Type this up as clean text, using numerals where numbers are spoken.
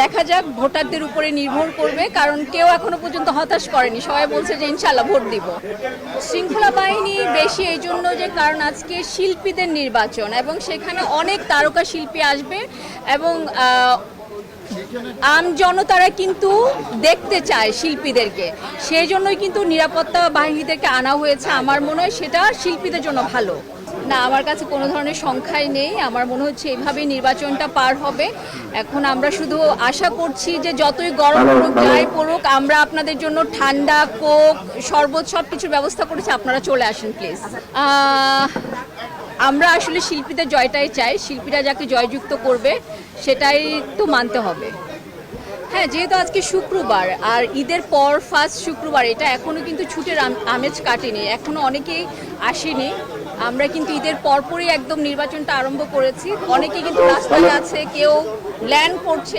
দেখা যাক, ভোটারদের উপরে নির্ভর করবে, কারণ কেউ এখনো পর্যন্ত হতাশ করেনি, সবাই বলছে যে ইনশাল্লাহ ভোট দিব। শৃঙ্খলা বাহিনী বেশি এই জন্য যে কারণ আজকে শিল্পীদের নির্বাচন এবং সেখানে অনেক তারকা শিল্পী আসবে এবং আম জনতারা কিন্তু দেখতে চায় শিল্পীদেরকে, সেই জন্যই কিন্তু নিরাপত্তা বাহিনীদেরকে আনা হয়েছে। আমার মনে হয় সেটা শিল্পীদের জন্য ভালো। না, আমার কাছে কোনো ধরনের সংখ্যাই নেই। আমার মনে হচ্ছে এইভাবেই নির্বাচনটা পার হবে। এখন আমরা শুধু আশা করছি যে যতই গরম পড়ুক, যাই পড়ুক, আমরা আপনাদের জন্য ঠান্ডা, কোক, শরবত সব কিছুর ব্যবস্থা করেছি, আপনারা চলে আসেন প্লিজ। আমরা আসলে শিল্পীদের জয়টাই চাই, শিল্পীরা যাকে জয়যুক্ত করবে সেটাই তো মানতে হবে। হ্যাঁ, যেহেতু আজকে শুক্রবার আর ঈদের পর ফার্স্ট শুক্রবার, এটা এখনও কিন্তু ছুটির আমেজ কাটেনি, এখনও অনেকেই আসেনি। আমরা কিন্তু ঈদের পরপরই একদম নির্বাচনটা আরম্ভ করেছি। অনেকে কিন্তু রাস্তায় আছে, কেউ ল্যান্ড করছে।